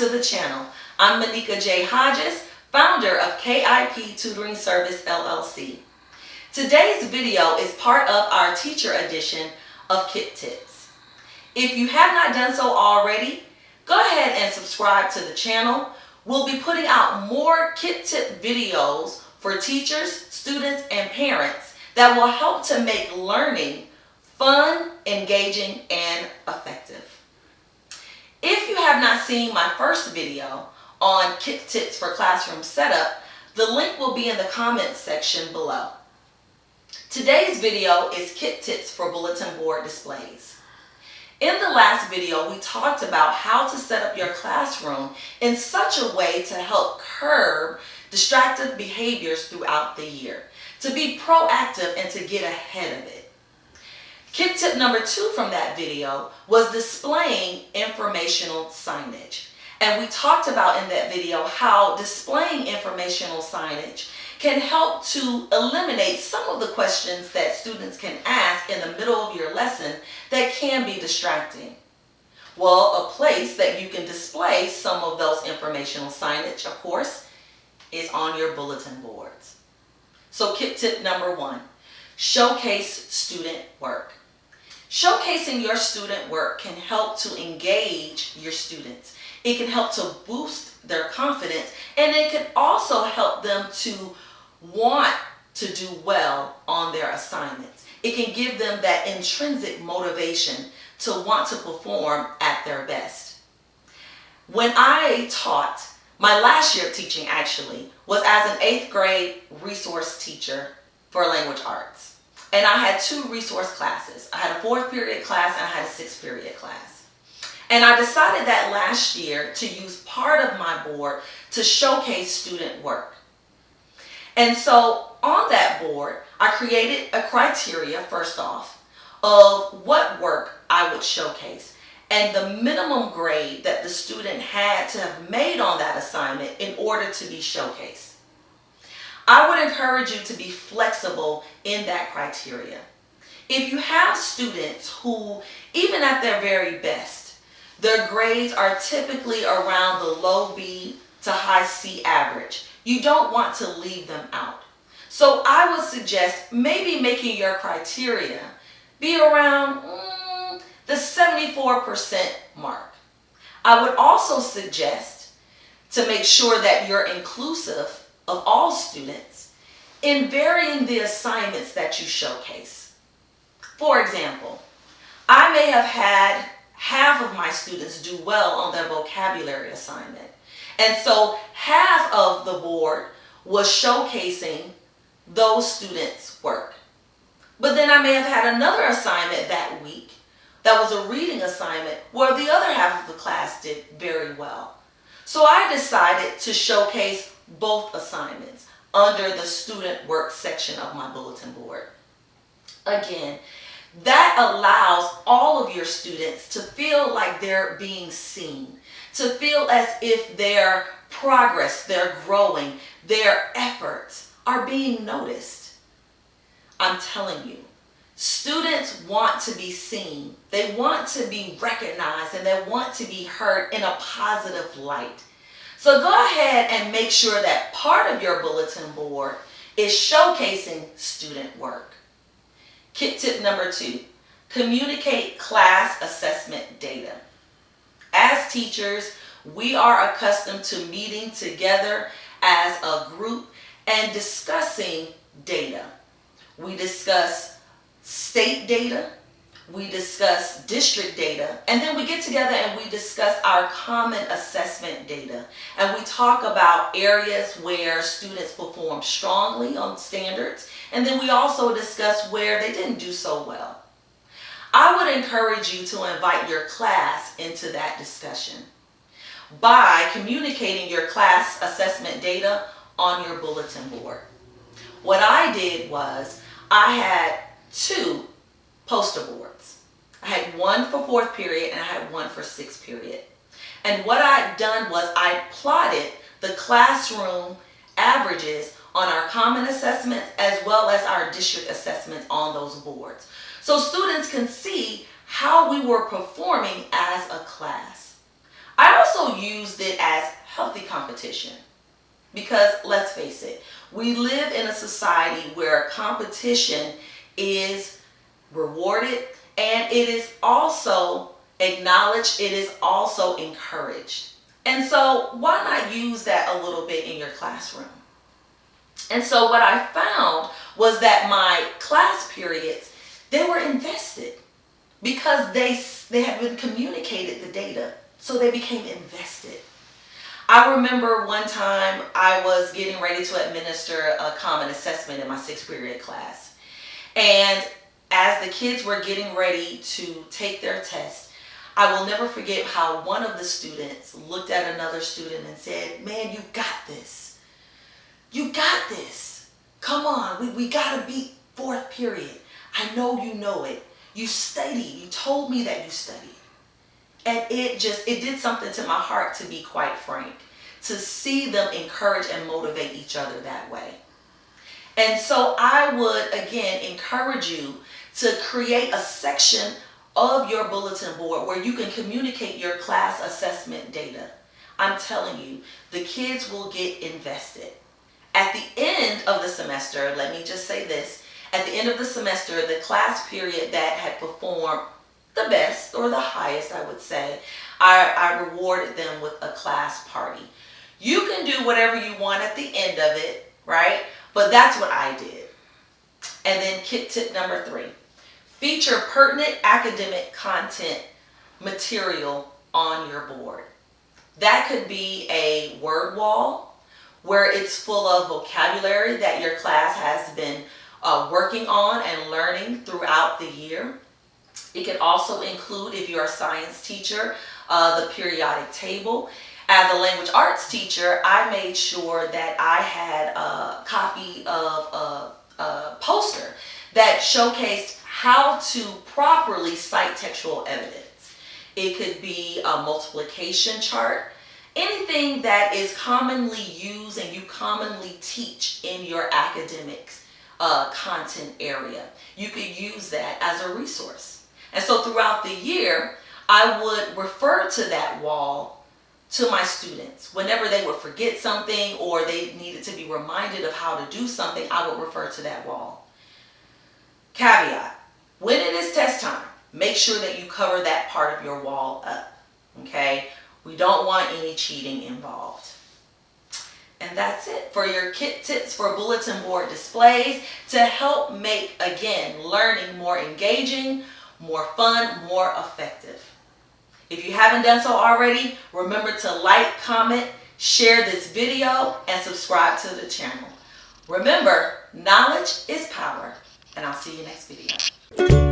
to the channel. I'm Manika J. Hodges, founder of KIP Tutoring Service LLC. Today's video is part of our teacher edition of KIP Tips. If you have not done so already, go ahead and subscribe to the channel. We'll be putting out more KIP Tip videos for teachers, students, and parents that will help to make learning fun, engaging, and effective. If you have not seen my first video on KIP Tips for Classroom Setup, the link will be in the comments section below. Today's video is KIP Tips for Bulletin Board Displays. In the last video, we talked about how to set up your classroom in such a way to help curb distractive behaviors throughout the year, to be proactive and to get ahead of it. KIP tip number 2 from that video was displaying informational signage. And we talked about in that video how displaying informational signage can help to eliminate some of the questions that students can ask in the middle of your lesson that can be distracting. Well, a place that you can display some of those informational signage, of course, is on your bulletin boards. So KIP tip number 1, showcase student work. Showcasing your student work can help to engage your students. It can help to boost their confidence, and it can also help them to want to do well on their assignments. It can give them that intrinsic motivation to want to perform at their best. When I taught, my last year of teaching actually was as an 8th grade resource teacher for language arts. And I had 2 resource classes. I had a 4th period class and I had a 6th period class. And I decided that last year to use part of my board to showcase student work. And so on that board, I created a criteria, first off, of what work I would showcase and the minimum grade that the student had to have made on that assignment in order to be showcased. I would encourage you to be flexible in that criteria. If you have students who, even at their very best, their grades are typically around the low B to high C average, you don't want to leave them out. So I would suggest maybe making your criteria be around the 74% mark. I would also suggest to make sure that you're inclusive of all students in varying the assignments that you showcase. For example, I may have had half of my students do well on their vocabulary assignment, and so half of the board was showcasing those students' work. But then I may have had another assignment that week that was a reading assignment where the other half of the class did very well. So I decided to showcase both assignments under the student work section of my bulletin board. Again, that allows all of your students to feel like they're being seen, to feel as if their progress, their growing, their efforts are being noticed. I'm telling you, students want to be seen, they want to be recognized, and they want to be heard in a positive light. So go ahead and make sure that part of your bulletin board is showcasing student work. KIP tip number 2, communicate class assessment data. As teachers, we are accustomed to meeting together as a group and discussing data. We discuss state data, we discuss district data, and then we get together and we discuss our common assessment data. And we talk about areas where students perform strongly on standards, and then we also discuss where they didn't do so well. I would encourage you to invite your class into that discussion by communicating your class assessment data on your bulletin board. What I did was I had 2 poster boards. I had one for 4th period and I had one for 6th period. And what I'd done was I plotted the classroom averages on our common assessments as well as our district assessments on those boards. So students can see how we were performing as a class. I also used it as healthy competition because let's face it, we live in a society where competition is rewarded and it is also acknowledged, it is also encouraged. And so why not use that a little bit in your classroom? And so what I found was that my class periods, they were invested because they had been communicated the data, so they became invested. I remember one time I was getting ready to administer a common assessment in my 6th period class. And as the kids were getting ready to take their test, I will never forget how one of the students looked at another student and said, "Man, you got this. You got this. Come on, we gotta beat 4th period. I know you know it. You studied. You told me that you studied." And it did something to my heart, to be quite frank, to see them encourage and motivate each other that way. And so I would, again, encourage you to create a section of your bulletin board where you can communicate your class assessment data. I'm telling you, the kids will get invested. At the end of the semester, let me just say this, at the end of the semester, the class period that had performed the best or the highest, I would say, I rewarded them with a class party. You can do whatever you want at the end of it, right? But that's what I did. And then KIP tip number 3, feature pertinent academic content material on your board. That could be a word wall where it's full of vocabulary that your class has been working on and learning throughout the year. It can also include, if you're a science teacher, the periodic table. As a language arts teacher, I made sure that I had a copy of a poster that showcased how to properly cite textual evidence. It could be a multiplication chart, anything that is commonly used and you commonly teach in your academics content area. You could use that as a resource. And so throughout the year, I would refer to that wall to my students. Whenever they would forget something or they needed to be reminded of how to do something, I would refer to that wall. Caveat, when it is test time, make sure that you cover that part of your wall up, okay? We don't want any cheating involved. And that's it for your KIP tips for bulletin board displays to help make, again, learning more engaging, more fun, more effective. If you haven't done so already, remember to like, comment, share this video, and subscribe to the channel. Remember, knowledge is power, and I'll see you next video.